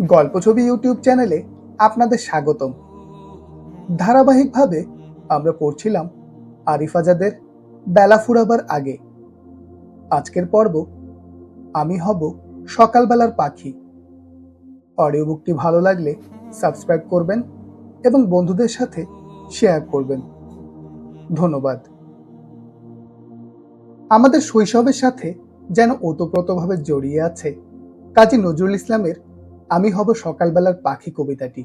গল্প ছবি ইউটিউব চ্যানেলে আপনাদের স্বাগতম। ধারাবাহিকভাবে আমরা পড়ছিলাম আরিফ আজাদের বেলা ফুরাবার আগে। আজকের পর্ব আমি হব সকালবেলার পাখি। অডিও বুকটি ভালো লাগলে সাবস্ক্রাইব করবেন এবং বন্ধুদের সাথে শেয়ার করবেন। ধন্যবাদ। আমাদের শৈশবের সাথে যেন ওতপ্রোতভাবে জড়িয়ে আছে কাজী নজরুল ইসলামের আমি হব সকালবেলার পাখি কবিতাটি।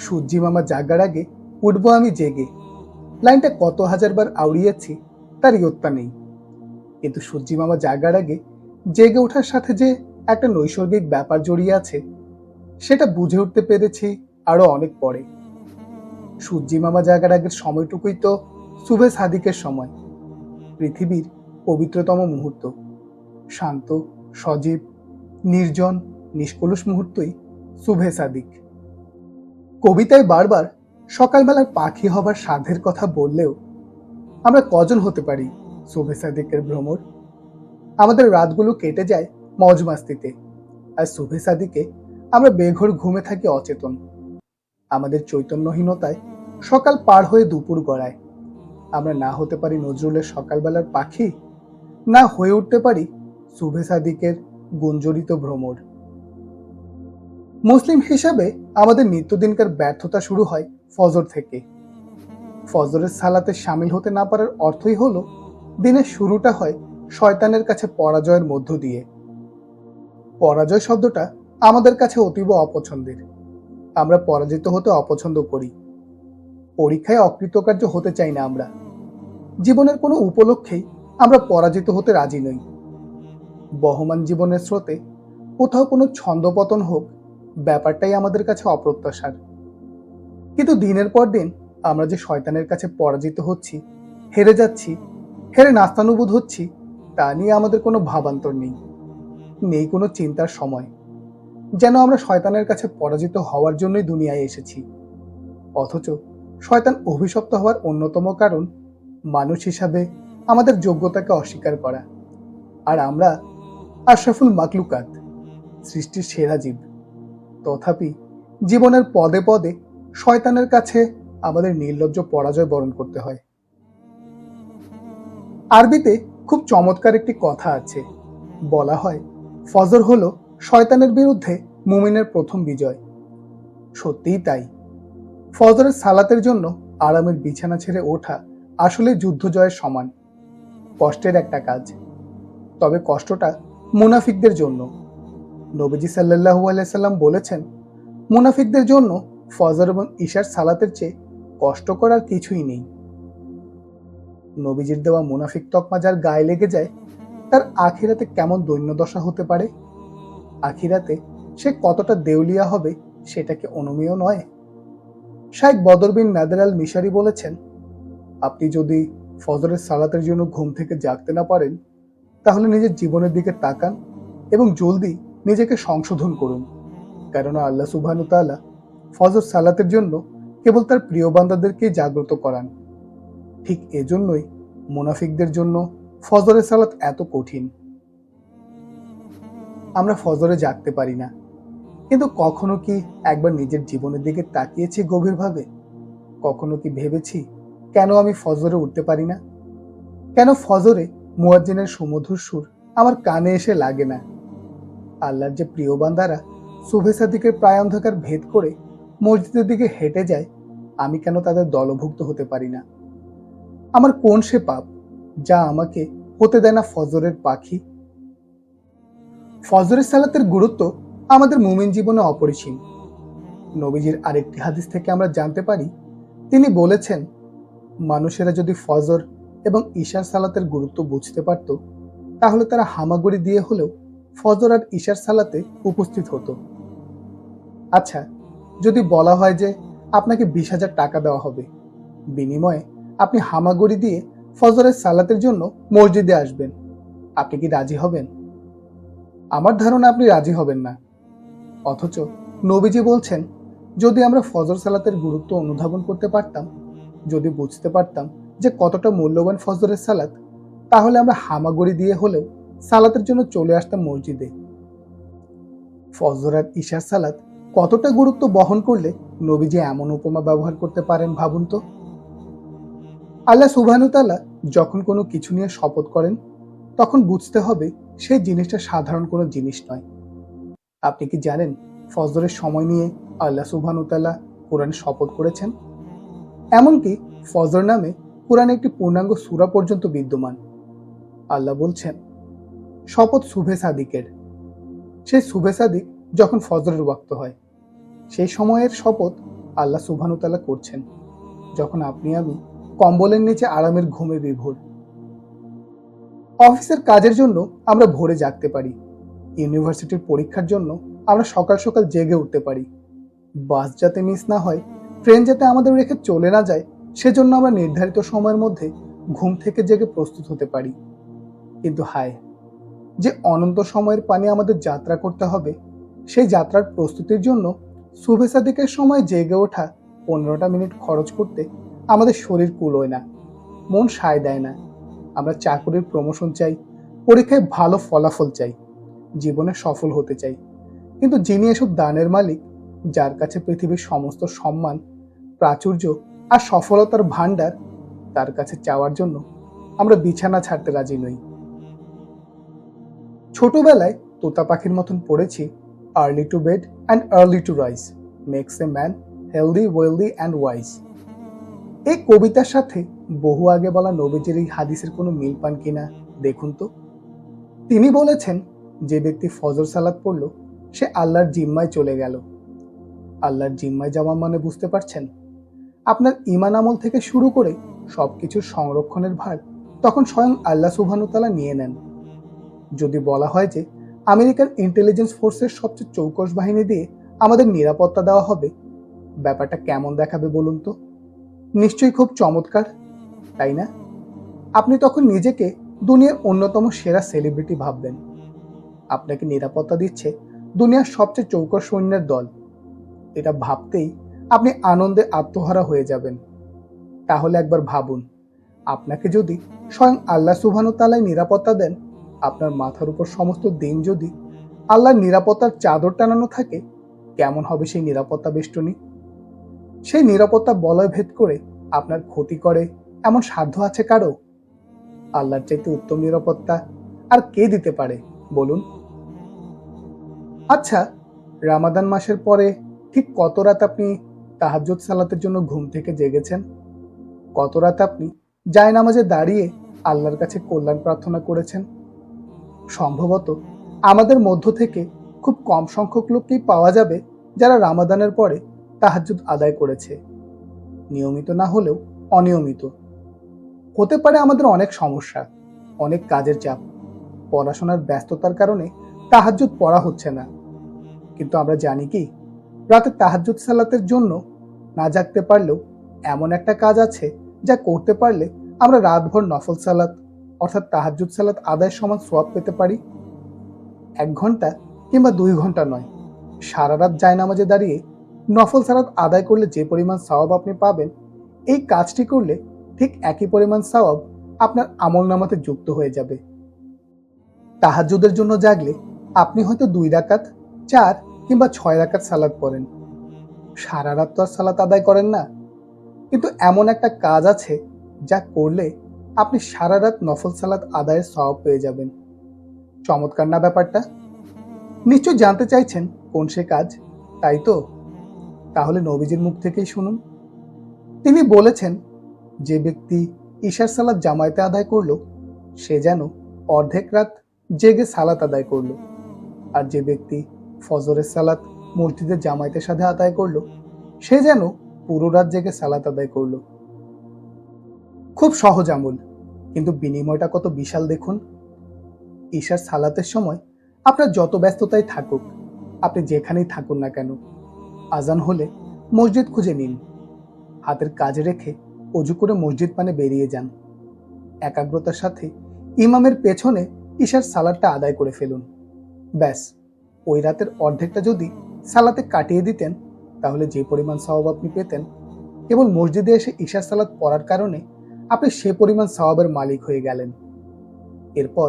সূর্যি মামা জাগার আগে উঠবো আমি জেগে, লাইনটা কত হাজারবার আওড়িয়েছি তার ইয়ত্তা নেই। কিন্তু সূর্যি মামা জাগার আগে জেগে ওঠার সাথে যে একটা নৈসর্গিক ব্যাপার জড়িয়ে আছে সেটা বুঝে উঠতে পেরেছি আরো অনেক পরে। সূর্যি মামা জাগার আগের সময়টুকুই তো সুবে সাদিকের সময়, পৃথিবীর পবিত্রতম মুহূর্ত। শান্ত, সজীব, নির্জন, নিষ্কলুষ মুহূর্তই সুবে সাদিক। কবিতায় বারবার সকালবেলার পাখি হবার সাধের কথা বললেও আমরা কজন হতে পারি সুবে সাদিকের ভ্রমর? আমাদের রাতগুলো কেটে যায় মজ মাস্তিতে, আর সুবে সাদিকে আমরা বেঘোর ঘুমে থাকি অচেতন। আমাদের চৈতন্যহীনতায় সকাল পার হয়ে দুপুর গড়ায়। আমরা না হতে পারি নজরুলের সকালবেলার পাখি, না হয়ে উঠতে পারি সুবে সাদিকের গুঞ্জরিত ভ্রমর। মুসলিম হিসাবে আমাদের নিত্যদিনকার ব্যর্থতা শুরু হয় ফজর থেকে। ফজরের সালাতে সামিল হতে না পারার অর্থই হলো দিনের শুরুটা হয় শয়তানের কাছে পরাজয়ের মধ্য দিয়ে। পরাজয় শব্দটা আমাদের কাছে অতীব অপছন্দের। আমরা পরাজিত হতে অপছন্দ করি। পরীক্ষায় অকৃতকার্য হতে চাই না আমরা। জীবনের কোনো উপলক্ষেই আমরা পরাজিত হতে রাজি নই। বহমান জীবনের স্রোতে কোথাও কোনো ছন্দপতন হোক, ব্যাপারটাই আমাদের কাছে অপ্রত্যাশার। কিন্তু দিনের পর দিন আমরা যে শয়তানের কাছে পরাজিত হচ্ছি, হেরে যাচ্ছি, হেরে নাস্তানুবোধ হচ্ছি, তা নিয়ে আমাদের কোনো ভাবান্তর নেই, নেই কোনো চিন্তার সময়। যেন আমরা শয়তানের কাছে পরাজিত হওয়ার জন্যই দুনিয়ায় এসেছি। অথচ শয়তান অভিশপ্ত হওয়ার অন্যতম কারণ মানুষ হিসাবে আমাদের যোগ্যতাকে অস্বীকার করা। আর আমরা আশরাফুল মাকলুকাত, সৃষ্টির সেরা জীব। তথাপি জীবনের পদে পদে শয়তানের কাছে আমাদের নির্লজ্জ পরাজয় বরণ করতে হয়। আরবিতে খুব চমৎকার একটি কথা আছে। বলা হয় ফজর হলো শয়তানের বিরুদ্ধে মুমিনের প্রথম বিজয়। সত্যিই তাই। ফজরের সালাতের জন্য আরামের বিছানা ছেড়ে ওঠা আসলে যুদ্ধ জয়ের সমান। কষ্টের একটা কাজ, তবে কষ্টটা মুনাফিকদের জন্য। নবীজি সাল্লাল্লাহু আলাইহি সাল্লাম বলেছেন, মুনাফিকদের জন্য ফজর এবং ইশার সালাতের চেয়ে কষ্টকর আর কিছুই নেই। নবীজির দেওয়া মুনাফিক তকমা যার গায়ে লেগে যায়, তার আখিরাতে কেমন দৈন্যদশা হতে পারে? আখিরাতে সে কতটা দেউলিয়া হবে সেটা কি অনুমেয় নয়? শাইখ বদর বিন নাদের আল মিশারি বলেছেন, আপনি যদি ফজরের সালাতের জন্য ঘুম থেকে জাগতে না পারেন, তাহলে নিজের জীবনের দিকে তাকান এবং জলদি নিজেকে সংশোধন করুন। কেননা আল্লাহ সুবহানাহু ওয়া তাআলা ফজর সালাতের জন্য কেবল তার প্রিয় বান্দাদেরকেই জাগ্রত করান। ঠিক এজন্যই মুনাফিকদের জন্য ফজরের সালাত এত কঠিন। আমরা ফজরে জাগতে পারি না, কিন্তু কখনো কি একবার নিজের জীবনের দিকে তাকিয়েছি গভীরভাবে? কখনো কি ভেবেছি কেন আমি ফজরে উঠতে পারি না? কেন ফজরে মুয়াজ্জিনের সুমধুর সুর আমার কানে এসে লাগে না? আল্লাহর যে প্রিয় বান্দারা সুবহে সাদিকের প্রায় অন্ধকার ভেদ করে মসজিদের দিকে হেঁটে যায়, আমি কেন তাদের দলভুক্ত হতে পারি না? আমার কোন সে পাপ যা আমাকে হতে দেয় না ফজরের পাখি? ফজরের সালাতের গুরুত্ব আমাদের মুমিন জীবনে অপরিসীম। নবীজির আরেকটি হাদিস থেকে আমরা জানতে পারি, তিনি বলেছেন, মানুষেরা যদি ফজর এবং ঈশার সালাতের গুরুত্ব বুঝতে পারত, তাহলে তারা হামাগুড়ি দিয়ে হলেও ফজর আর ঈশার সালাতে উপস্থিত হতো। আচ্ছা, যদি বলা হয় যে আপনাকে 20,000 টাকা দেওয়া হবে, বিনিময়ে আপনি হামাগুড়ি দিয়ে ফজরের সালাতের জন্য মসজিদে আসবেন, আপনি কি রাজি হবেন? আমার ধারণা আপনি রাজি হবেন না। অথচ নবীজি বলছেন, যদি আমরা ফজর সালাতের গুরুত্ব অনুধাবন করতে পারতাম, যদি বুঝতে পারতাম যে কতটা মূল্যবান ফজরের সালাত, তাহলে আমরা হামাগুড়ি দিয়ে হলেও সালাতের জন্য চলে আসতাম মসজিদে। ফজর আর ইশার সালাত কতটা গুরুত্ব বহন করলে নবীজি এমন উপমা ব্যবহার করতে পারেন ভাবুন তো। আল্লাহ সুবহানাহু তাআলা যখন কোনো কিছু নিয়ে শপথ করেন তখন বুঝতে হবে সেই জিনিসটা সাধারণ কোনো জিনিস নয়। আপনি কি জানেন ফজরের সময় নিয়ে আল্লাহ সুবহানাহু তাআলা কোরআনে শপথ করেছেন? এমনকি ফজর নামে কোরআনে একটি পূর্ণাঙ্গ সূরা পর্যন্ত বিদ্যমান। আল্লাহ বলছেন, শপথ সুবহে সাদিকের। সেই সুবহে সাদিক যখন ফজরের ওয়াক্ত হয়, সেই সময়ের শপথ আল্লাহ সুবহানাহু তাআলা করছেন যখন আপনি আমি কম্বলের নিচে আরামের ঘুমে বিভোর। অফিসের কাজের জন্য আমরা ভোরে জাগতে পারি, ইউনিভার্সিটির পরীক্ষার জন্য আমরা সকাল সকাল জেগে উঠতে পারি, বাস যাতে মিস না হয়, ট্রেন যাতে আমাদের রেখে চলে না যায় সেজন্য আমরা নির্ধারিত সময়ের মধ্যে ঘুম থেকে জেগে প্রস্তুত হতে পারি। কিন্তু হায়, যে অনন্ত সময়ের পানে আমাদের যাত্রা করতে হবে, সেই যাত্রার প্রস্তুতির জন্য সুবহে সাদিকের সময় জেগে ওঠা 15টা মিনিট খরচ করতে আমাদের শরীর কুলোয় না, মন সায় দেয় না। আমরা চাকরির প্রমোশন চাই, পরীক্ষায় ভালো ফলাফল চাই, জীবনে সফল হতে চাই, কিন্তু যিনি এসব দানের মালিক, যার কাছে পৃথিবীর সমস্ত সম্মান, প্রাচুর্য আর সফলতার ভান্ডার, তার কাছে চাওয়ার জন্য আমরা বিছানা ছাড়তে রাজি নই। ছোটবেলায় তোতা পাখির মতন পড়েছি, early to bed and early to rise makes a man healthy wealthy and wise. এই কবিতার সাথে বহু আগে বলা নবীজির এই হাদিসের কোনো মিল পান কিনা দেখুন তো। তিনি বলেছেন, যে ব্যক্তি ফজর সালাত পড়ল সে আল্লাহর জিম্মায় চলে গেল। আল্লাহর জিম্মায় যাওয়া মানে বুঝতে পারছেন? আপনার ঈমান আমল থেকে শুরু করে সবকিছুর সংরক্ষণের ভার তখন স্বয়ং আল্লাহ সুবহানাহু তাআলা নিয়ে নেন। যদি বলা হয় যে আমেরিকান ইন্টেলিজেন্স ফোর্সের সবচেয়ে চৌকস বাহিনী দিয়ে আমাদের নিরাপত্তা দেওয়া হবে, ব্যাপারটা কেমন দেখাবে বলুন তো? নিশ্চয়ই খুব চমৎকার, তাই না? আপনি তখন নিজেকে দুনিয়ার অন্যতম সেরা সেলিব্রিটি ভাববেন। আপনাকে নিরাপত্তা দিচ্ছে দুনিয়ার সবচেয়ে চৌকস সৈন্যের দল। এটা ভাবতেই আপনি আনন্দে আত্মহারা হয়ে যাবেন। তাহলে একবার ভাবুন, আপনাকে যদি স্বয়ং আল্লাহ সুবহানাহু তাআলাই নিরাপত্তা দেন, আপনার মাথার উপর সমস্ত দিন যদি আল্লাহর নিরাপত্তার চাদর টানানো থাকে, কেমন হবে সেই নিরাপত্তা বেষ্টনী? সেই নিরাপত্তা বলয় ভেদ করে আপনার ক্ষতি করে এমন সাধ্য আছে কারো? আল্লাহর চাইতে উত্তম নিরাপত্তা আর কে দিতে পারে বলুন? আচ্ছা, রামাদান মাসের পরে ঠিক কত রাত আপনি তাহাজ্জুদ সালাতের জন্য ঘুম থেকে জেগেছেন? কত রাত আপনি জায়নামাজে দাঁড়িয়ে আল্লাহর কাছে কল্যাণ প্রার্থনা করেছেন? সম্ভবত আমাদের মধ্য থেকে খুব কম সংখ্যক লোককেই পাওয়া যাবে যারা রামাদানের পরে তাহাজ্জুদ আদায় করেছে, নিয়মিত না হলেও অনিয়মিত। হতে পারে আমাদের অনেক সমস্যা, অনেক কাজের চাপ, পড়াশোনার ব্যস্ততার কারণে তাহাজ্জুদ পড়া হচ্ছে না। কিন্তু আমরা জানি কি, রাতে তাহাজ্জুদ সালাতের জন্য না জাগতে পারলেও এমন একটা কাজ আছে যা করতে পারলে আমরা রাতভর নফল সালাত অর্থাৎ তাহাজ্জুদ সালাত আদায়ের সমান সওয়াব পেতে পারি। 1 ঘন্টা কিংবা 2 ঘন্টা নয়, সারা রাত জায়নামাজে দাঁড়িয়ে নফল সালাত আদায় করলে যে পরিমাণ সওয়াব আপনি পাবেন, এই কাজটি করলে ঠিক একই পরিমাণ সওয়াব আপনার আমলনামাতে যুক্ত হয়ে যাবে। তাহাজ্জুদের জন্য জাগলে আপনি হয়তো 2 রাকাত, 4 কিংবা 6 রাকাত সালাত পড়েন, সারা রাত তো আর সালাত আদায় করেন না। কিন্তু এমন একটা কাজ আছে যা করলে আপনি সারা রাত নফল সালাত আদায়ের সওয়াব পেয়ে যাবেন। চমৎকার না ব্যাপারটা? নিশ্চয় জানতে চাইছেন কোন সে কাজ, তাই তো? তাহলে নবীজির মুখ থেকেই শুনুন। তিনি বলেছেন, যে ব্যক্তি ঈশার সালাত জামায়াতে আদায় করলো সে যেন অর্ধেক রাত জেগে সালাত আদায় করলো, আর যে ব্যক্তি ফজরের সালাত মসজিদের জামায়াতের সাথে আদায় করলো সে যেন পুরো রাত জেগে সালাত আদায় করলো। খুব সহজ আমল, কিন্তু বিনিময়টা কত বিশাল দেখুন। ঈশার সালাতের সময় আপনার যত ব্যস্ততাই থাকুক, আপনি যেখানেই থাকুন না কেন, আজান হলে মসজিদ খুঁজে নিন, হাতের কাজে রেখে অজু করে মসজিদ পানে বেরিয়ে যান, একাগ্রতার সাথে ইমামের পেছনে ঈশার সালাতটা আদায় করে ফেলুন। ব্যাস, ওই রাতের অর্ধেকটা যদি সালাতে কাটিয়ে দিতেন, তাহলে যে পরিমাণ সওয়াব আপনি পেতেন, কেবল মসজিদে এসে ঈশার সালাত পড়ার কারণে আপনি সে পরিমাণ সওয়াবের মালিক হয়ে গেলেন। এরপর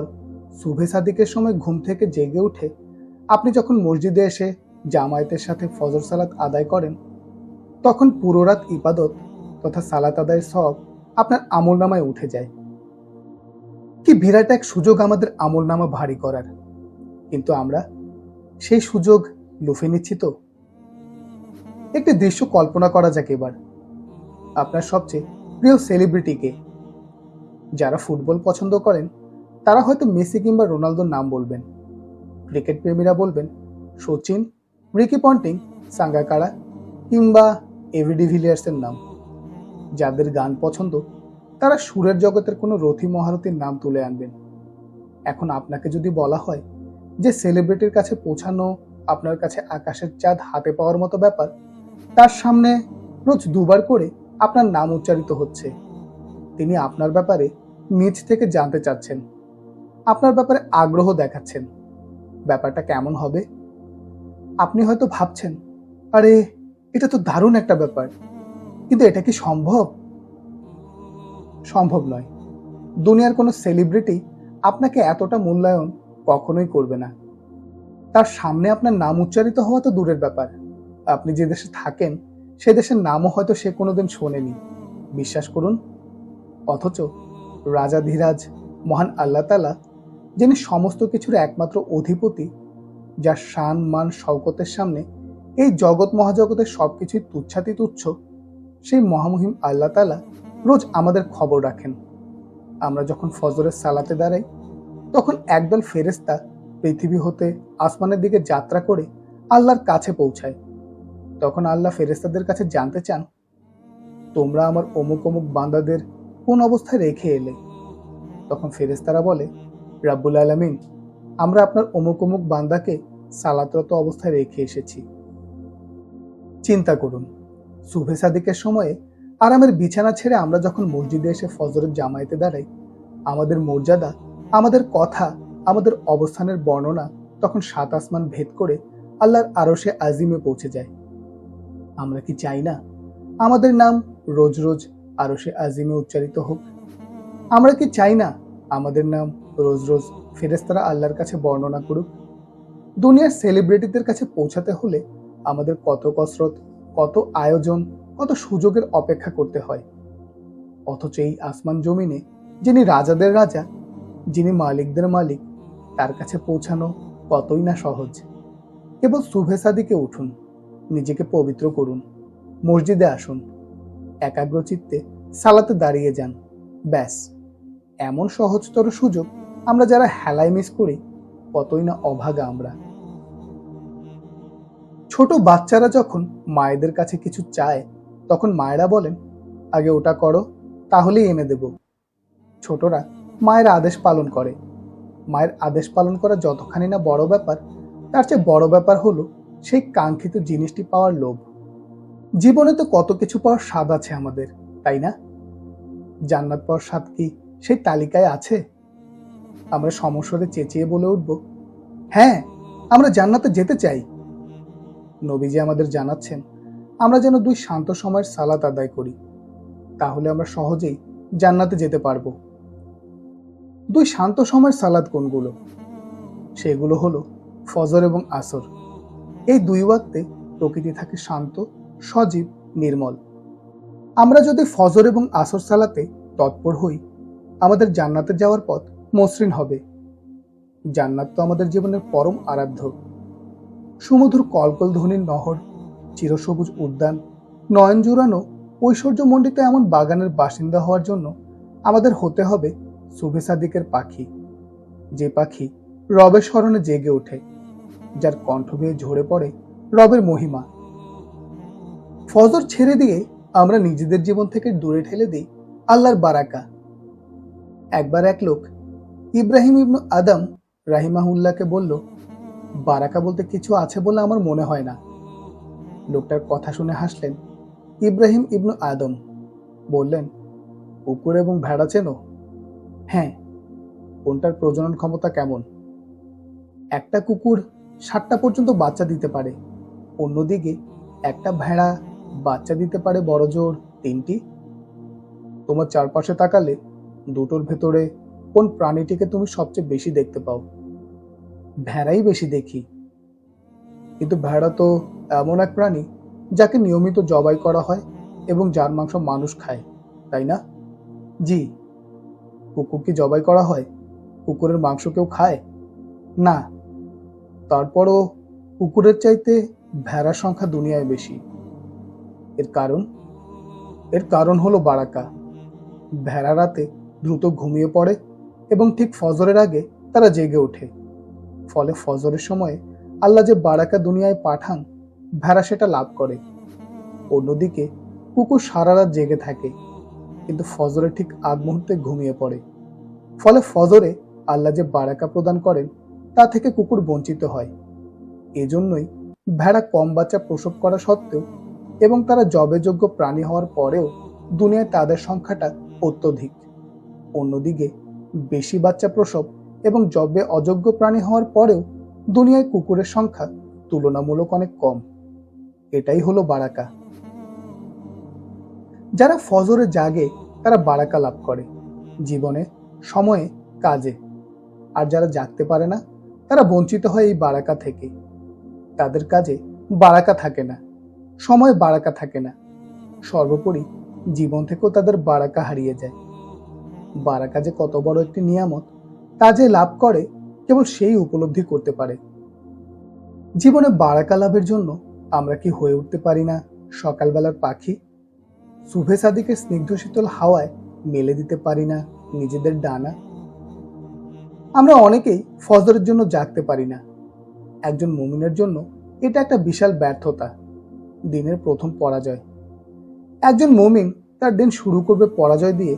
সুবহে সাদিকের সময় ঘুম থেকে জেগে উঠে আপনি যখন মসজিদে এসে জামায়াতের সাথে ফজর সালাত আদায় করেন, তখন পুরো রাত ইবাদত তথা সালাত আদায়ের সওয়াব আপনার আমলনামায় উঠে যায়। কি বিরাট এক সুযোগ আমাদের আমলনামা ভারী করার, কিন্তু আমরা সেই সুযোগ লুফে নিচ্ছি তো। একটি দৃশ্য কল্পনা করা যাক এবার। আপনার সবচেয়ে প্রিয় সেলিব্রিটিকে। যারা ফুটবল পছন্দ করেন তারা হয়তো মেসি কিংবা রোনালদোর নাম বলবেন। ক্রিকেট প্রেমীরা বলবেন সচিন, রিকি পন্টিং, সাঙ্গাকারা কিংবা এভি ডিভিলিয়ার্সের নাম। যাদের গান পছন্দ তারা সুরের জগতের কোনো রথী মহারথীর নাম তুলে আনবেন। এখন আপনাকে যদি বলা হয় যে সেলিব্রিটির কাছে পৌঁছানো আপনার কাছে আকাশের চাঁদ হাতে পাওয়ার মতো ব্যাপার, তার সামনে রোজ দুবার করে আপনার নাম উচ্চারিত হচ্ছে, তিনি আপনার ব্যাপারে নিজ থেকে জানতে চাচ্ছেন, আপনার ব্যাপারে আগ্রহ দেখাচ্ছেন, ব্যাপারটা কেমন হবে? আপনি হয়তো ভাবছেন, আরে এটা তো দারুণ একটা ব্যাপার, কিন্তু এটা কি সম্ভব? সম্ভব নয়। দুনিয়ার কোনো সেলিব্রিটি আপনাকে এতটা মূল্যায়ন কখনোই করবে না। তার সামনে আপনার নাম উচ্চারিত হওয়া তো দূরের ব্যাপার, আপনি যে দেশে থাকেন সে দেশের নামও হয়তো সে কোনোদিন শোনেনি, বিশ্বাস করুন। অথচ রাজাধিরাজ মহান আল্লাহ তাআলা, যিনি সমস্ত কিছুর একমাত্র অধিপতি, যার শান মান শওকতের সামনে এই জগৎ মহাজগতের সবকিছুই তুচ্ছাতি তুচ্ছ, সেই মহামহিম আল্লাহ তাআলা রোজ আমাদের খবর রাখেন। আমরা যখন ফজরের সালাতে দাঁড়াই, তখন একদল ফেরেশতা পৃথিবী হতে আসমানের দিকে যাত্রা করে আল্লাহর কাছে পৌঁছায়। তখন আল্লাহ ফেরেশতাদের কাছে জানতে চান, তোমরা আমার অমুক অমুক বান্দাদের কোন অবস্থায় রেখে এলে? তখন ফেরেশতারা বলে, রাব্বুল আলামিন, আমরা আপনার অমুক অমুক বান্দাকে সালাতরত অবস্থায় রেখে এসেছি। চিন্তা করুন, সুবহে সাদিকের সময়ে আরামের বিছানা ছেড়ে আমরা যখন মসজিদে এসে ফজরের জামায়াতে দাঁড়াই, আমাদের মর্যাদা, আমাদের কথা, আমাদের অবস্থানের বর্ণনা তখন ৭ আসমান ভেদ করে আল্লাহর আরশে আজিমে পৌঁছে যায়। আমরা কি চাই না আমাদের নাম রোজ রোজ আরশে আজিমে উচ্চারিত হোক? আমরা কি চাই না আমাদের নাম রোজ রোজ ফেরেশতারা আল্লাহর কাছে বর্ণনা করুক? দুনিয়ার সেলিব্রিটিদের কাছে পৌঁছাতে হলে আমাদের কত কসরত, কত আয়োজন, কত সুযোগের অপেক্ষা করতে হয়। অথচ এই আসমান জমিনে যিনি রাজাদের রাজা, যিনি মালিকদের মালিক, তার কাছে পৌঁছানো কতই না সহজ। কেবল সুবহে সাদিকে উঠুন, নিজেকে পবিত্র করুন, মসজিদে আসুন, একাগ্র চিত্তে সালাতে দাঁড়িয়ে যান, ব্যাস। এমন সহজতর সুযোগ আমরা যারা হেলায় মিস করি, কতই না অভাগা আমরা। ছোট বাচ্চারা যখন মায়েদের কাছে কিছু চায়, তখন মায়েরা বলেন, আগে ওটা করো, তাহলেই এনে দেব। ছোটরা মায়ের আদেশ পালন করে। মায়ের আদেশ পালন করা যতখানি না বড় ব্যাপার, তার চেয়ে বড় ব্যাপার হলো সেই কাঙ্ক্ষিত জিনিসটি পাওয়ার লোভ। জীবনে তো কত কিছু পাওয়ার স্বাদ আছে আমাদের, তাই না? জান্নাত পাওয়ার স্বাদ কি সেই তালিকায় আছে? আমরা সমস্বরে চেঁচিয়ে বলে উঠব, হ্যাঁ, আমরা জান্নাতে যেতে চাই। নবীজি আমাদের জানাচ্ছেন, আমরা যেন 2 শান্ত সময়ের সালাত আদায় করি, তাহলে আমরা সহজেই জান্নাতে যেতে পারবো। 2 শান্ত সময়ের সালাত কোনগুলো? সেগুলো হলো ফজর এবং আসর। এই 2 ওয়াক্তে প্রকৃতি থাকে শান্ত, সজীব, নির্মল। আমরা যদি ফজর এবং আসর সালাতে তৎপর হই, আমাদের জান্নাতে যাওয়ার পথ মসৃণ হবে। জান্নাত তো আমাদের জীবনের পরম আরাধ্য। সুমধুর কলকল ধ্বনির নহর, চিরসবুজ উদ্যান, নয়ন জুড়ানো ঐশ্বর্যমণ্ডিত এমন বাগানের বাসিন্দা হওয়ার জন্য আমাদের হতে হবে সুবহে সাদিকের পাখি, যে পাখি রবের স্মরণে জেগে ওঠে, যার কণ্ঠ বেয়ে ঝরে পড়ে রবের মহিমা। ফজর ছেড়ে দিয়ে আমরা নিজেদের জীবন থেকে দূরে ঠেলে দিই আল্লাহর বারাকা। একবার এক লোক ইব্রাহিম ইবনু আদম রাহিমাহুল্লাহকে বলল, বারাকা বলতে কিছু আছে বলে আমার মনে হয় না। লোকটার কথা শুনে হাসলেন ইব্রাহিম ইবনু আদম। বললেন, কুকুর এবং ভেড়া চেনো? হ্যাঁ। কোনটার প্রজনন ক্ষমতা কেমন? একটা কুকুর 7টা পর্যন্ত বাচ্চা দিতে পারে, অন্যদিকে একটা ভেড়া বাচ্চা দিতে পারে বড়জোর 3টি। তোমার চারপাশে তাকালে দুটোর ভেতরে কোন প্রাণীটিকে তুমি সবচেয়ে বেশি দেখতে পাও? ভেড়াই বেশি দেখি, কিন্তু ভেড়া তো এমন এক প্রাণী যাকে নিয়মিত জবাই করা হয় এবং যার মাংস মানুষ খায়, তাই না? জি। কুকুর কি জবাই করা হয়? কুকুরের মাংস কেউ খায় না। তারপরও কুকুরের চাইতে ভেড়ার সংখ্যা দুনিয়ায় বেশি। এর কারণ এর কারণ হলো বারাকা। ভেড়া রাতে দ্রুত ঘুমিয়ে পড়ে এবং ঠিক ফজরের আগে তারা জেগে ওঠে। ফলে ফজরের সময়ে আল্লাহ যে বারাকা দুনিয়ায় পাঠান, ভেড়া সেটা লাভ করে। অন্যদিকে কুকুর সারা রাত জেগে থাকে, কিন্তু ফজরে ঠিক আগ মুহূর্তে ঘুমিয়ে পড়ে। ফলে ফজরে আল্লাহ যে বারাকা প্রদান করেন তা থেকে কুকুর বঞ্চিত হয়। এজন্যই ভেড়া কম বাচ্চা প্রসব করা সত্ত্বেও এবং তারা জবেযোগ্য প্রাণী হওয়ার পরেও দুনিয়ায় তাদের সংখ্যাটা অত্যধিক। অন্যদিকে বেশি বাচ্চা প্রসব এবং জবে অযোগ্য প্রাণী হওয়ার পরেও দুনিয়ায় কুকুরের সংখ্যা তুলনামূলক অনেক কম। এটাই হলো বারাকা। যারা ফজরে জাগে তারা বারাকা লাভ করে জীবনে, সময়ে, কাজে। আর যারা জাগতে পারে না তারা বঞ্চিত হয় এই বারাকা থেকে। তাদের কাজে বারাকা থাকে না, সময়ে বারাকা থাকে না, সর্বোপরি জীবন থেকেও তাদের বারাকা হারিয়ে যায়। বারাকা যে কত বড় একটি নিয়ামত তা যে লাভ করে কেবল সেই উপলব্ধি করতে পারে। জীবনে বারাকা লাভের জন্য আমরা কি হয়ে উঠতে পারি না সকালবেলার পাখি? সুবহে সাদিকের স্নিগ্ধ শীতল হাওয়ায় মেলে দিতে পারি না নিজেদের ডানা? আমরা অনেকেই ফজরের জন্য জাগতে পারি না। একজন মুমিনের জন্য এটা একটা বিশাল ব্যর্থতা, দিনের প্রথম পরাজয়। একজন মুমিন তার দিন শুরু করবে পরাজয় দিয়ে,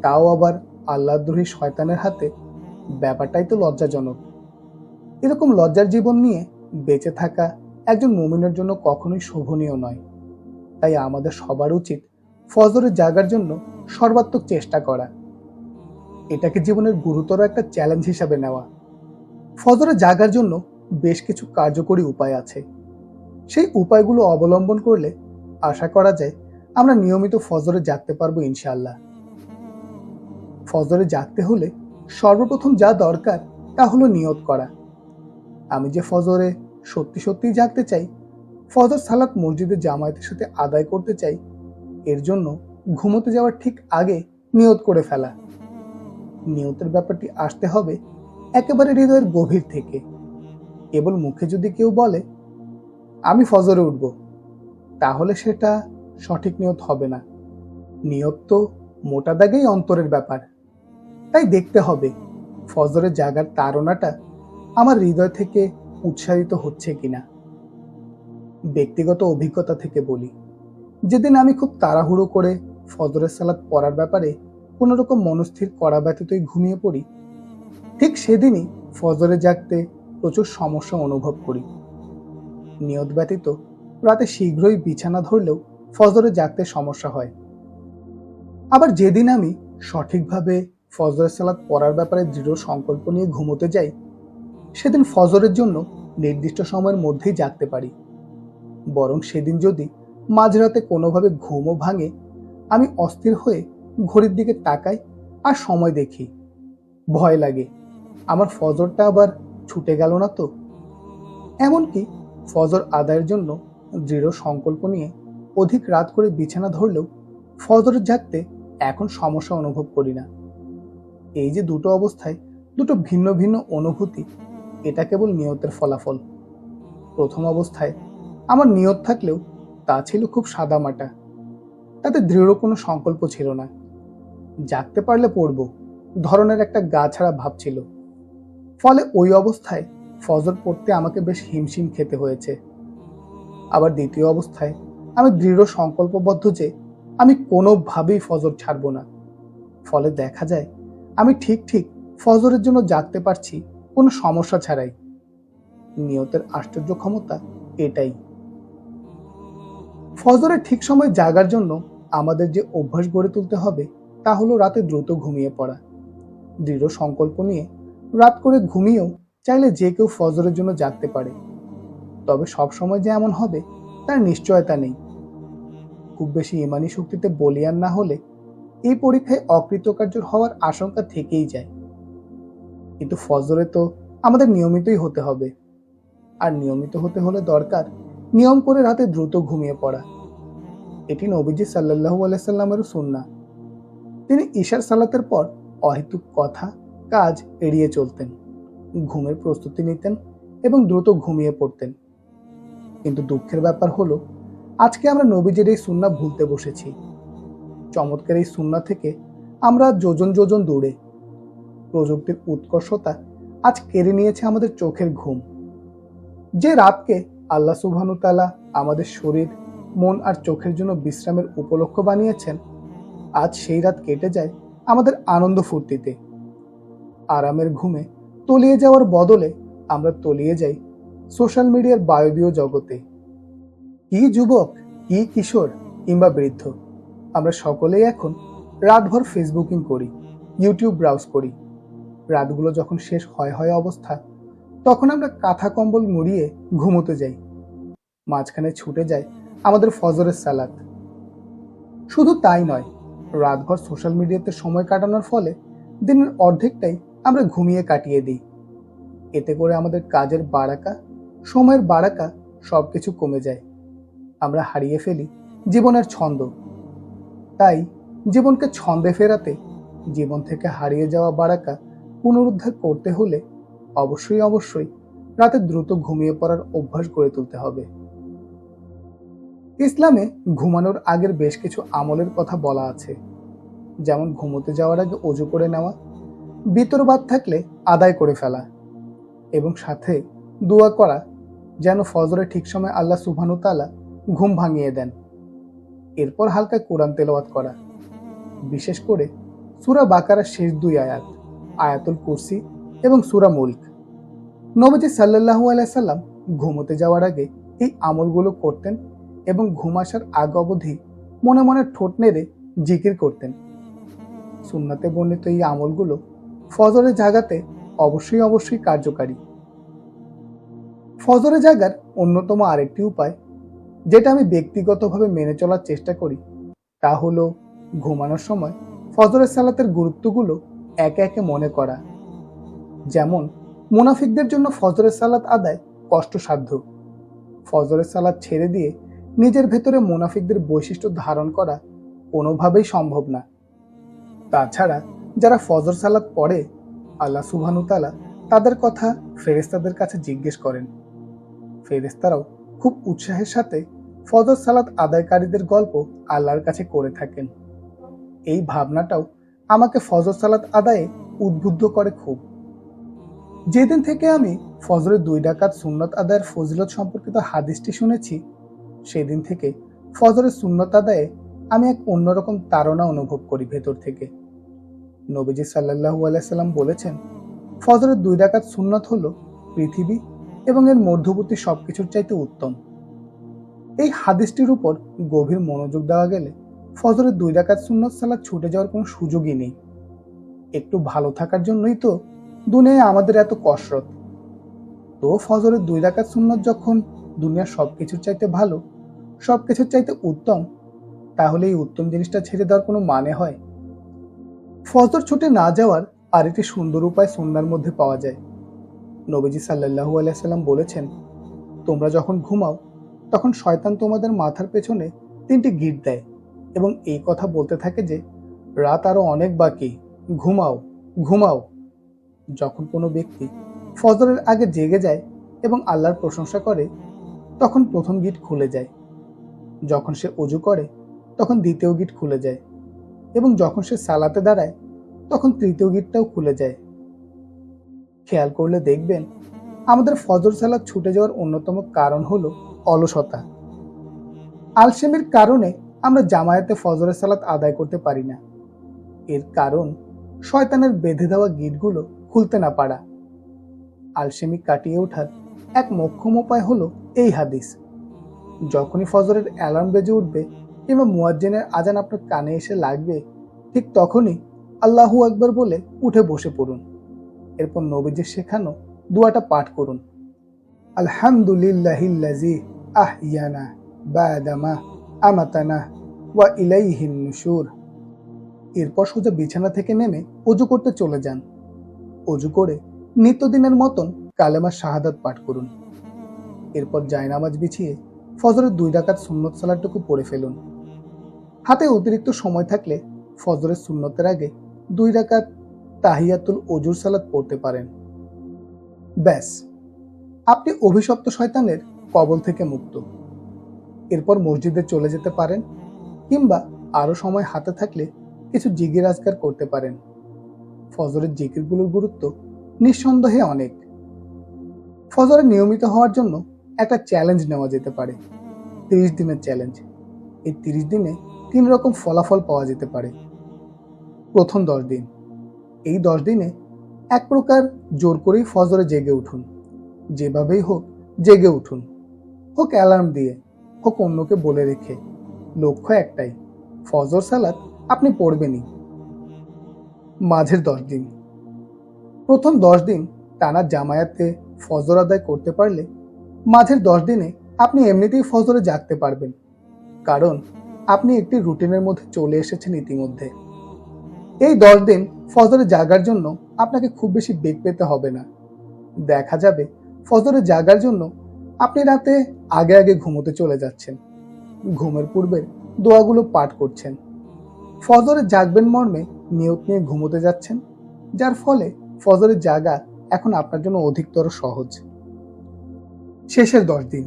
তাও আবার আল্লাহদ্রোহী শয়তানের হাতে। ব্যাপারটাই তো লজ্জাজনক। এরকম লজ্জার জীবন নিয়ে বেঁচে থাকা একজন মুমিনের জন্য কখনোই শোভনীয় নয়। তাই আমাদের সবার উচিত ফজরে জাগার জন্য সর্বাত্মক চেষ্টা করা। এটাকে জীবনের গুরুতর একটা চ্যালেঞ্জ হিসাবে নেওয়া। ফজরে জাগার জন্য বেশ কিছু কার্যকরী উপায় আছে। সেই উপায়গুলো অবলম্বন করলে আশা করা যায় আমরা নিয়মিত ফজরে জাগতে পারবো ইনশাআল্লাহ। ফজরে জাগতে হলে সর্বপ্রথম যা দরকার তা হলো নিয়ত করা। আমি যে ফজরে সত্যি সত্যিই জাগতে চাই, ফজর সালাত মসজিদে জামায়াতের সাথে আদায় করতে চাই, এর জন্য ঘুমোতে যাওয়ার ঠিক আগে নিয়ত করে ফেলা। নিয়তের ব্যাপারটি আসতে হবে একেবারে হৃদয়ের গভীর থেকে। কেবল মুখে যদি কেউ বলে আমি ফজরে উঠব, তাহলে সেটা সঠিক নিয়ত হবে না। নিয়ত তো মোটা দাগেই অন্তরের ব্যাপার। তাই দেখতে হবে ফজরে জাগার তাড়নাটা আমার হৃদয় থেকে উৎসাহিত হচ্ছে কিনা। ব্যক্তিগত অভিজ্ঞতা থেকে বলি, যেদিন আমি খুব তাড়াহুড়ো করে ফজরের সালাত পড়ার ব্যাপারে কোনো রকম মনস্থির করা ব্যতীতই ঘুমিয়ে পড়ি, ঠিক সেদিনই ফজরে জাগতে প্রচুর সমস্যা অনুভব করি। নিয়ত ব্যতীত রাতে শীঘ্রই বিছানা ধরলেও ফজরে জাগতে সমস্যা হয়। আবার যেদিন আমি সঠিকভাবে ফজরের সালাত পড়ার ব্যাপারে দৃঢ় সংকল্প নিয়ে ঘুমোতে যাই, সেদিন ফজরের জন্য নির্দিষ্ট সময়ের মধ্যেই জাগতে পারি। বরং সেদিন যদি মাঝরাতে কোনোভাবে ঘুমও ভাঙে, আমি অস্থির হয়ে ঘড়ির দিকে তাকাই আর সময় দেখি। ভয় লাগে আমার ফজরটা আবার ছুটে গেল না তো। এমনকি ফজর আদায়ের জন্য দৃঢ় সংকল্প নিয়ে অধিক রাত করে বিছানা ধরলেও ফজরে জাগতে এখন সমস্যা অনুভব করি না। এই যে দুটো অবস্থায় দুটো ভিন্ন ভিন্ন অনুভূতি, এটা কেবল নিয়তের ফলাফল। প্রথম অবস্থায় আমার নিয়ত থাকলেও তা ছিল খুব সাদামাটা, তাতে দৃঢ় কোনো সংকল্প ছিল না। জাগতে পারলে পড়ব ধরনের একটা গা ছাড়া ভাব ছিল। ফলে ওই অবস্থায় ফজর পড়তে আমাকে বেশ হিমশিম খেতে হয়েছে। আবার দ্বিতীয় অবস্থায় আমি দৃঢ় সংকল্পবদ্ধ যে আমি কোনোভাবেই ফজর ছাড়ব না। ফলে দেখা যায় আমি ঠিক ঠিক ফজরের জন্য জাগতে পারছি কোনো সমস্যা ছাড়াই। নিয়তের আশ্চর্য ক্ষমতা এটাই। ফজরের ঠিক সময় জাগার জন্য আমাদের যে অভ্যাস গড়ে তুলতে হবে তা হলো রাতে দ্রুত ঘুমিয়ে পড়া। দৃঢ় সংকল্প নিয়ে রাত করে ঘুমিয়েও চাইলে যে কেউ ফজরের জন্য জাগতে পারে। তবে সব সময় যে এমন হবে তার নিশ্চয়তা নেই। খুব বেশি ইমানি শক্তিতে বলিয়ান না হলে এই পরীক্ষায় অকৃতকার্য হওয়ার আশঙ্কা থেকেই যায়। কিন্তু ফজরে তো আমাদের নিয়মিতই হতে হবে। আর নিয়মিত হতে হলে দরকার নিয়ম করে রাতে দ্রুত ঘুমিয়ে পড়া। এটি নবীজি সাল্লাল্লাহু আলাইহি সাল্লামের সুন্নাহ। তিনি ঈশার সালাতের পর অহেতুক কথা কাজ এড়িয়ে চলতেন, ঘুমের প্রস্তুতি নিতেন এবং দ্রুত ঘুমিয়ে পড়তেন। কিন্তু দুঃখের ব্যাপার হলো আজকে আমরা নবীজির এই সুন্নাহ ভুলতে বসেছি। চমৎকার এই সুন্নাহ থেকে আমরা যোজন যোজন দূরে। প্রযুক্তির উৎকর্ষতা আজ কেড়ে নিয়েছে আমাদের চোখের ঘুম। যে রাতকে আল্লাহ সুবহানাহু ওয়া তাআলা আমাদের শরীর, মন আর চোখের জন্য বিশ্রামের উপলক্ষ বানিয়েছেন, আজ সেই রাত কেটে যায় আমাদের আনন্দ ফুর্তিতে। আরামের ঘুমে তলিয়ে যাওয়ার বদলে আমরা তলিয়ে যাই সোশ্যাল মিডিয়ার বায়বীয় জগতে। কি যুবক, কি কিশোর কিংবা বৃদ্ধ, আমরা সকলেই এখন রাতভর ফেসবুকিং করি, ইউটিউব ব্রাউজ করি। রাতগুলো যখন শেষ হয় অবস্থা, তখন আমরা কাঁথা কম্বল মুড়িয়ে ঘুমোতে যাই। মাঝখানে ছুটে যায় আমাদের ফজরের সালাত। শুধু তাই নয়, রাতভর সোশ্যাল মিডিয়াতে সময় কাটানোর ফলে দিনের অর্ধেকটাই আমরা ঘুমিয়ে কাটিয়ে দিই। এতে করে আমাদের কাজের বারাকা, সময়ের বারাকা সবকিছু কমে যায়। আমরা হারিয়ে ফেলি জীবনের ছন্দ। তাই জীবনকে ছন্দে ফেরাতে, জীবন থেকে হারিয়ে যাওয়া বারাকা পুনরুদ্ধার করতে হলে অবশ্যই রাতে দ্রুত ঘুমিয়ে পড়ার অভ্যাস গড়ে তুলতে হবে। ইসলামে ঘুমানোর আগের বেশ কিছু আমলের কথা বলা আছে, যেমন ঘুমোতে যাওয়ার আগে অজু করে নেওয়া, বিতর বাদ থাকলে আদায় করে ফেলা এবং সাথে দোয়া করা যেন ফজরে ঠিক সময় আল্লাহ সুবহানাহু ওয়া তাআলা ঘুম ভাঙিয়ে দেন। এরপর হালকা কোরআন তেলাওয়াত করা, বিশেষ করে সূরা বাকারার শেষ 2 আয়াত, আয়াতুল কুরসি এবং সূরা মুলক। নবীজি সাল্লাল্লাহু আলাইহি সাল্লাম ঘুমোতে যাওয়ার আগে এই আমলগুলো করতেন এবং ঘুম আসার আগ অবধি মনে মনে ঠোঁট নেড়ে জিকির করতেন। সুন্নাতে বর্ণিত এই আমলগুলো ফজরে জাগাতে অবশ্যই কার্যকারী। ফজরে জাগার অন্যতম আরেকটি উপায়, যেটা আমি ব্যক্তিগতভাবে মেনে চলার চেষ্টা করি, তা হলো ঘুমানোর সময় ফজরের সালাতের গুরুত্বগুলো একে একে মনে করা। যেমন মুনাফিকদের জন্য ফজরের সালাত আদায় কষ্টসাধ্য। ফজরের সালাত ছেড়ে দিয়ে নিজের ভেতরে মুনাফিকদের বৈশিষ্ট্য ধারণ করা কোনোভাবেই সম্ভব না। তাছাড়া যারা ফজর সালাত পড়ে, আল্লাহ সুবহানাহু ওয়া তাআলা তাদের কথা ফেরেশতাদের কাছে জিজ্ঞেস করেন। ফেরেশতারাও খুব উৎসাহের সাথে ফজর সালাত আদায়কারীদের গল্প আল্লাহর কাছে করে থাকেন। এই ভাবনাটাও আমাকে ফজর সালাত আদায়ে উদ্বুদ্ধ করে খুব। যেদিন থেকে আমি ফজরের 2 রাকাত সুন্নত আদায়ের ফজিলত সম্পর্কিত হাদিসটি শুনেছি, সেদিন থেকে ফজরের সুন্নত আদায়ে আমি এক অন্যরকম তাড়না অনুভব করি ভেতর থেকে। নবীজি সাল্লাল্লাহু আলাইহি সাল্লাম বলেছেন, ফজরের 2 রাকাত সুন্নত হলো পৃথিবী এবং এর মধ্যবর্তী সবকিছুর চাইতে উত্তম। এই হাদিসটির উপর গভীর মনোযোগ দেওয়া গেলে ফজরের 2 রাকাত সুন্নত সালাত ছুটে যাওয়ার কোনো সুযোগই নেই। একটু ভালো থাকার জন্যই তো দুনিয়ায় আমাদের এত কসরত। তো ফজরের 2 রাকাত সুন্নত যখন দুনিয়ার সবকিছুর চাইতে ভালো, সবকিছুর চাইতে উত্তম, তাহলে এই উত্তম জিনিসটা ছেড়ে দেওয়ার কোনো মানে হয়? ফজর ছুটে না যাওয়ার আরেকটি সুন্দর উপায় সুন্নাহর মধ্যে পাওয়া যায়। নবীজি সাল্লাল্লাহু আলাইহি সাল্লাম বলেছেন, তোমরা যখন ঘুমাও তখন শয়তান তোমাদের মাথার পেছনে 3টি গিঁট দেয় এবং এই কথা বলতে থাকে যে রাত আরো অনেক বাকি, ঘুমাও ঘুমাও। যখন কোনো ব্যক্তি ফজরের আগে জেগে যায় এবং আল্লাহর প্রশংসা করে, তখন প্রথম গিঁট খুলে যায়। যখন সে ওযু করে তখন দ্বিতীয় গিঁট খুলে যায় এবং যখন সে সালাতে দাঁড়ায় তখন তৃতীয় গিঁটটাও খুলে যায়। খেয়াল করলে দেখবেন আমাদের ফজর সালাত ছুটে যাওয়ার অন্যতম কারণ হলো অলসতা। আলসেমির কারণে আমরা জামায়াতে ফজরের সালাত আদায় করতে পারি না। এর কারণ শয়তানের বেঁধে দেওয়া গিঁটগুলো খুলতে না পারা। আলসেমি কাটিয়ে ওঠার এক মোক্ষম উপায় হলো এই হাদিস। যখনই ফজরের অ্যালার্ম বেজে উঠবে কিংবা মুয়াজ্জিনের আজান আপনার কানে এসে লাগবে, ঠিক তখনই আল্লাহু আকবার বলে উঠে বসে পড়ুন। এরপর নবীজির শেখানো দোয়াটা পাঠ করুন, আলহামদুলিল্লাহিল্লাযী আহইয়ানা বা'দা মা আমাতানা ওয়া ইলাইহিন নুশুর। এরপর সোজা বিছানা থেকে নেমে ওযু করতে চলে যান। ওযু করে নিত্যদিনের মতন কালেমা শাহাদাত পাঠ করুন। এরপর জায়নামাজ বিছিয়ে ফজরের 2 রাকাত সুন্নত সালাতটুকু পড়ে ফেলুন। হাতে অতিরিক্ত সময় থাকলে ফজরের সুন্নতের আগে 2 রাকাত তাহিয়াতুল ওজুর সালাত পড়তে পারেন। ব্যাস, আপনি অভিশপ্ত শয়তানের কবল থেকে মুক্ত। এরপর মসজিদে চলে যেতে পারেন, কিংবা আরো সময় হাতে থাকলে কিছু জিকির আজকার করতে পারেন। ফজরের জিকিরগুলোর গুরুত্ব নিঃসন্দেহে অনেক। ফজরে নিয়মিত হওয়ার জন্য একটা চ্যালেঞ্জ নেওয়া যেতে পারে, 30 দিনের চ্যালেঞ্জ। এই 30 দিনে 3 রকম ফলাফল পাওয়া যেতে পারে। প্রথম 10 দিন, এই 10 দিনে এক প্রকার জোর করেই ফজরে জেগে উঠুন। যেভাবেই হোক জেগে উঠুন, হোক অ্যালার্ম দিয়ে, হোক অন্যকে বলে রেখে। লক্ষ্য একটাই, ফজর সালাত আপনি পড়বেনই। মাঝের 10 দিন, প্রথম 10 দিন টানা জামায়াতে ফজর আদায় করতে পারলে মাঝের 10 দিনে আপনি এমনিতেই ফজরে জাগতে পারবেন, কারণ আপনি একটি রুটিনের মধ্যে চলে এসেছেন ইতিমধ্যে। এই 10 দিন ফজরে জাগার জন্য আপনাকে খুব বেশি বেগ পেতে হবে না। দেখা যাবে ফজরে জাগার জন্য আপনি রাতে আগে আগে ঘুমোতে চলে যাচ্ছেন, ঘুমের পূর্বের দোয়াগুলো পাঠ করছেন, ফজরে জাগবেন মর্মে নিয়ত নিয়ে ঘুমোতে যাচ্ছেন, যার ফলে ফজরে জাগা এখন আপনার জন্য অধিকতর সহজ। শেষের 10 দিন,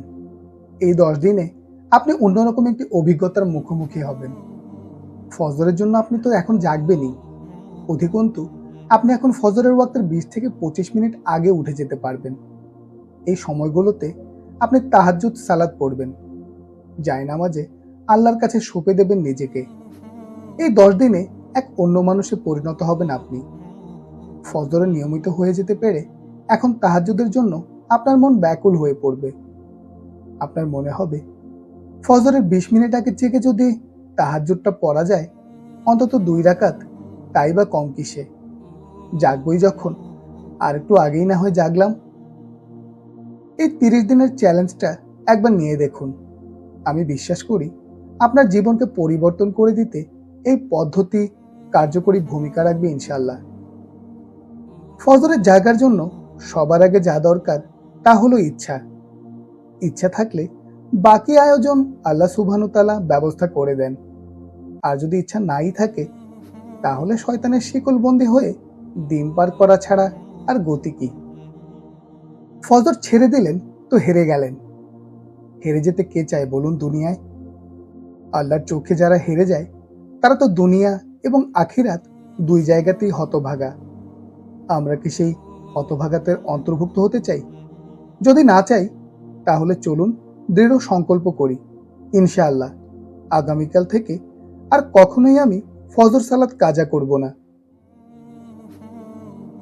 এই 10 দিনে আপনি অন্যরকম একটি অভিজ্ঞতার মুখোমুখি হবেন। ফজরের জন্য আপনি তো এখন জাগবেনই, অধিকন্তু আপনি এখন ফজরের ওয়াক্তের 20 থেকে 25 মিনিট আগে উঠে যেতে পারবেন। এই সময়গুলোতে আপনি তাহাজ্জুদ সালাত পড়বেন, জায়নামাজে আল্লাহর কাছে সঁপে দেবেন নিজেকে। এই 10 দিনে এক অন্য মানুষে পরিণত হবেন আপনি। ফজরে নিয়মিত হয়ে যেতে পেরে এখন তাহাজ্জুদের জন্য আপনার মন ব্যাকুল হয়ে পড়বে। আপনার মনে হবে, ফজরের 20 মিনিট আগে জেগে যদি তাহাজ্জুদটা পড়া যায়, অন্তত 2 রাকাত, তাই বা কম কিসে? জাগবই যখন, আর একটু আগেই না হয় জাগলাম। এই 30 দিনের চ্যালেঞ্জটা একবার নিয়ে দেখুন। আমি বিশ্বাস করি আপনার জীবনকে পরিবর্তন করে দিতে এই পদ্ধতি কার্যকরী ভূমিকা রাখবে ইনশাল্লাহ। ফজরে জাগার জন্য সবার আগে যা দরকার তা হলো ইচ্ছা। ইচ্ছা থাকলে বাকি আয়োজন আল্লাহ সুবহানাহু ওয়া তাআলা ব্যবস্থা করে দেন। আর যদি ইচ্ছা নাই থাকে, তাহলে শয়তানের শিকলবন্দি হয়ে দিন পার করা ছাড়া আর গতি কি? ফজর ছেড়ে দিলেন তো হেরে গেলেন। হেরে যেতে কে চায় বলুন দুনিয়ায়? আল্লাহর চোখে যারা হেরে যায়, তারা তো দুনিয়া এবং আখিরাত 2 জায়গাতেই হতভাগা। আমরা কি সেই হতভাগাদের অন্তর্ভুক্ত হতে চাই? যদি না চাই, তাহলে চলুন দৃঢ় সংকল্প করি, ইনশাআল্লাহ আগামীকাল থেকে আর কখনোই আমি ফজর সালাত কাজা করব না।